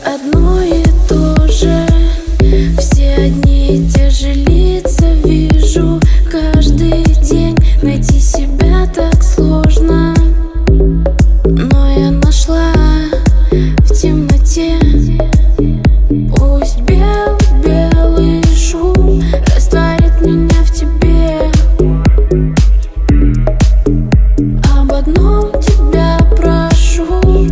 одно и то же. Все одни и те же лица вижу каждый день. Найти себя так сложно, но я нашла в темноте. Пусть белый шум растворит меня в тебе. Об одном тебя прошу: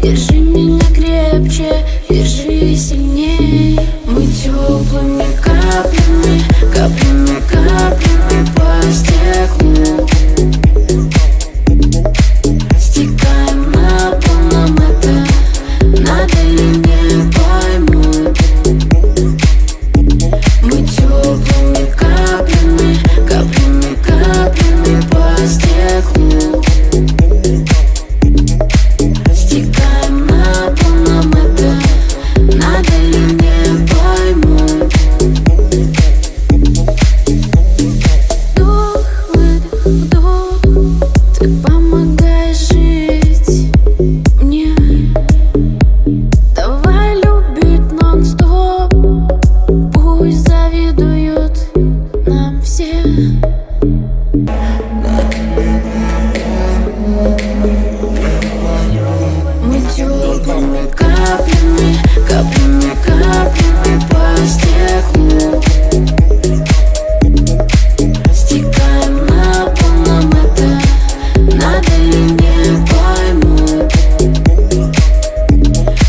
держи меня крепче, держи сильней. Мы теплыми каплями, каплями, каплями по стеклу стекаем на пол, нам это надо ли не пойму. Мы теплыми каплями, каплями, каплями по стеклу стекаем на пол, нам это надо ли не пойму. Вдох, выдох, вдох, ты помогаешь жить мне. Давай любить нон-стоп, пусть завидуют нам все. Мы теплыми каплями, каплями, каплями по стеклу стекаем на пол, нам это надо ли не пойму.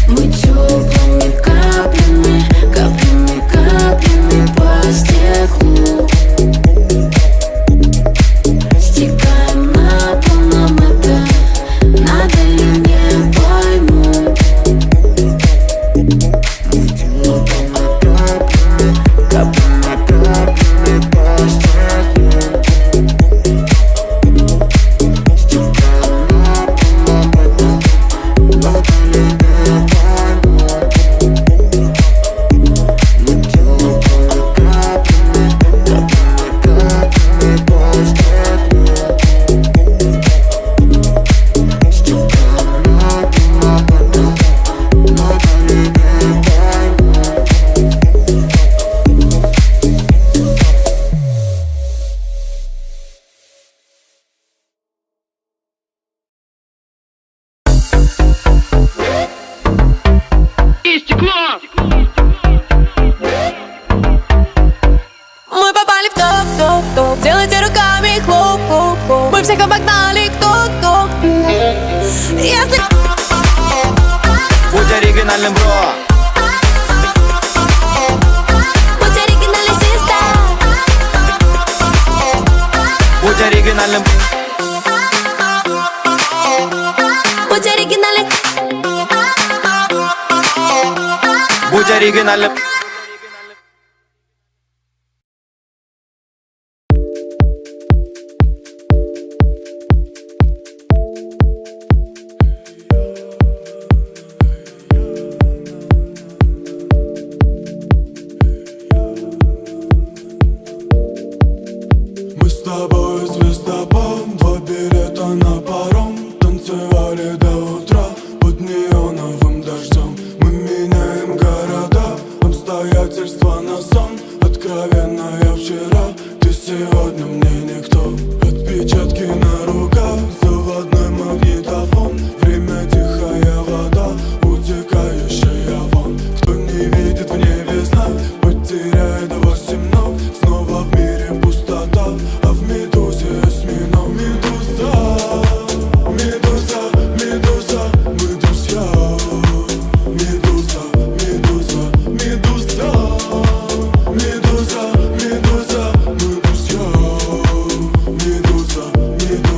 Мы теплыми каплями, каплями, каплями по стеклу стекаем на пол, нам это надо ли не пойму. Мы попали в топ. Делайте руками хлоп. Мы всех обогнали, кто. Если будь оригинальным, бро. будь оригинальной, сестра. Будь оригинальным. Будь оригинальной. Будь оригинальным. Мы с тобой звездопад, 2 билета на паром. Танцевали до утра под неоновым дождем. Мы меняем города, обстоятельства на сон. Откровенная вчера, ты сегодня мне никто. Отпечатки на руках, заводной магнитофон. Время тихая вода, утекающая вон. Кто не видит в небе знак, потеряет 8 ног. Снова в мире пустота, а в медузе осьминог. Медуза, медуза, медуза, мы друзья. Медуза, медуза, медуза, медуза, медуза, мы друзья. Медуза, медуза.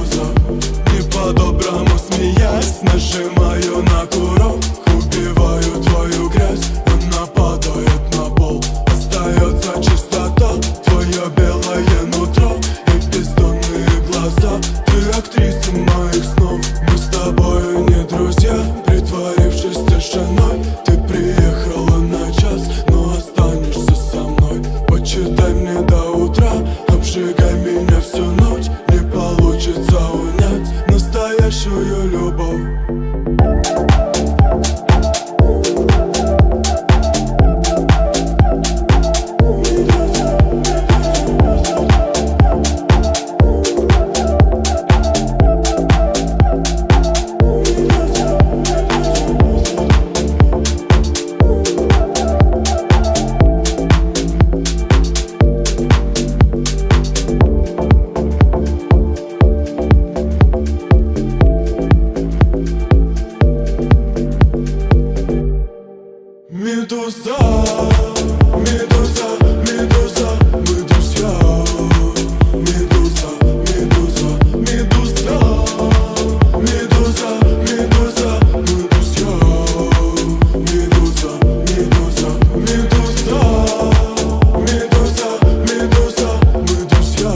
медуза, медуза, медуза, мы друзья. Медуза, медуза, медуза, медуза, медуза, мы друзья. Медуза, медуза, медуза, медуза, медуза, мы друзья.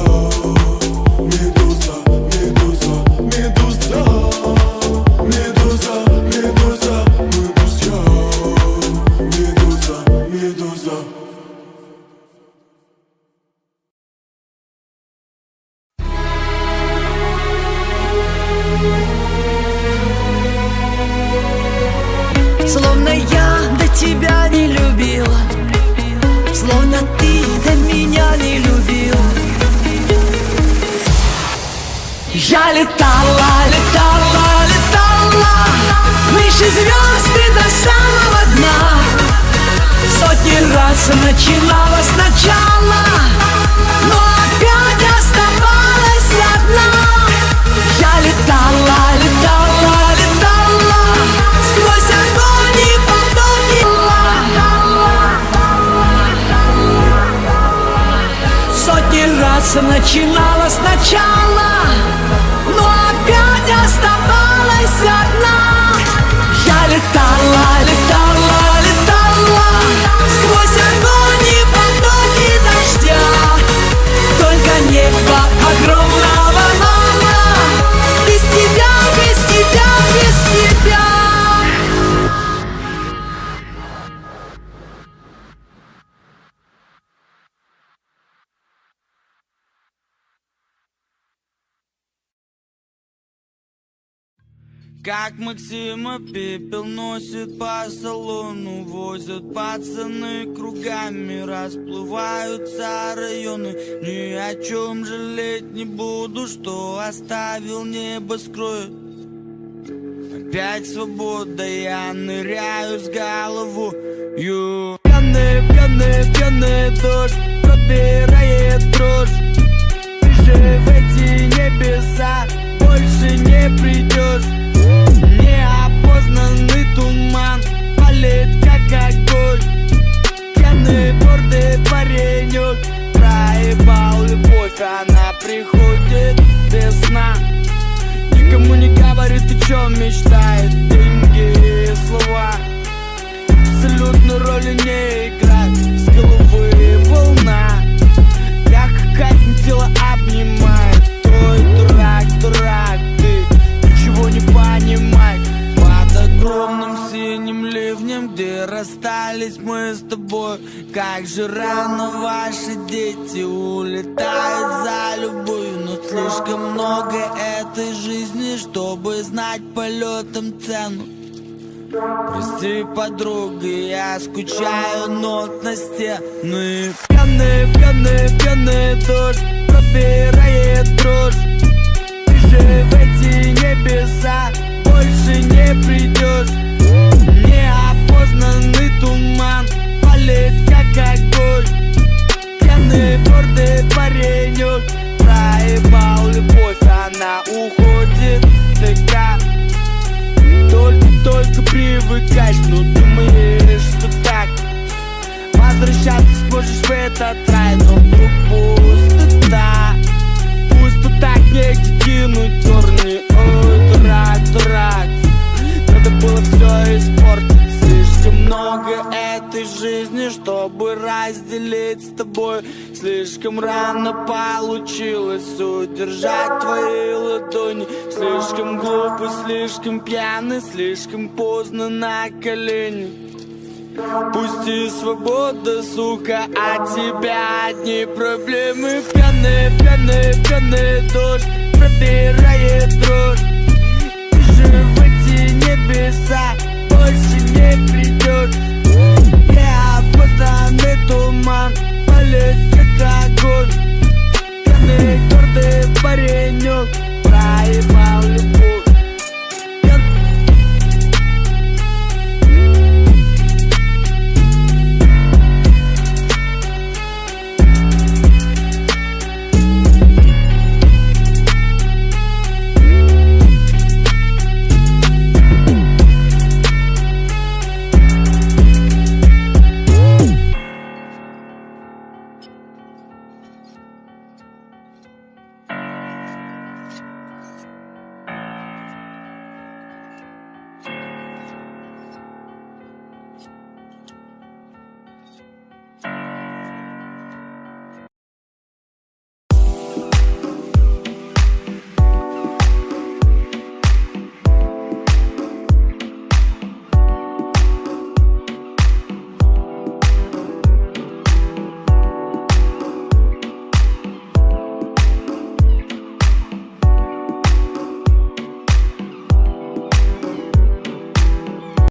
Медуза, медуза, медуза, медуза, медуза, мы друзья. Медуза, медуза. Словно я до тебя не любила, словно ты до меня не любил. Я летала, летала, летала выше звезд и до самого дна. Сотни раз начинала сначала, но опять оставалась одна. Я летала, летала, летала сквозь огонь и потоки. Сотни раз начинала сначала, но опять оставалась одна. Я летала, летала, летала сквозь огонь и потоки дождя. Только неба огромного мало, без тебя, без тебя, без тебя. Как Максима пепел носит по салону, возят пацаны кругами, расплываются районы. Ни о чем жалеть не буду, что оставил небо скроет. Опять свобода, я ныряю с головою. Пьяный, пьяный, пьяный дождь пробирает дрожь. Ты же в эти небеса больше не придешь. Неопознанный туман палит как огонь. Пьяный гордый паренек проебал любовь, она приходит без сна. Никому не говорит, о чем мечтает. Деньги и слова абсолютно роли не играют. С головы волна, мягко казнь тело обнимает. Той дурак, дурак, ты ничего не понимаешь. Под огромным синим ливнем, где расстались мы с тобой. Как же рано ваши дети улетают за любовью. Но слишком много этой жизни, чтобы знать полетом цену. Прости, подруга, я скучаю, нот на стены. Пьяный, пьяный, пьяный дождь пробирает дрожь. Ты же в эти небеса больше не придешь. Неопознанный туман палит как огонь. Пьяный гордый паренек проебал любовь, она уходит такая. Только привыкаешь, но думаешь, что так возвращаться сможешь в этот рай. Но вдруг пустота, пустота, негде кинуть корни. Ой, дурак, дурак, надо было все испортить. Слишком много этой жизни, чтобы разделить с тобой. Слишком рано получилось удержать твои ладони. Слишком глупый, слишком пьяный, слишком поздно на колени. Пусти свобода, сука, от тебя одни проблемы. Пьяный, пьяный, пьяный дождь пробирает дрожь. Ты же в эти небеса больше не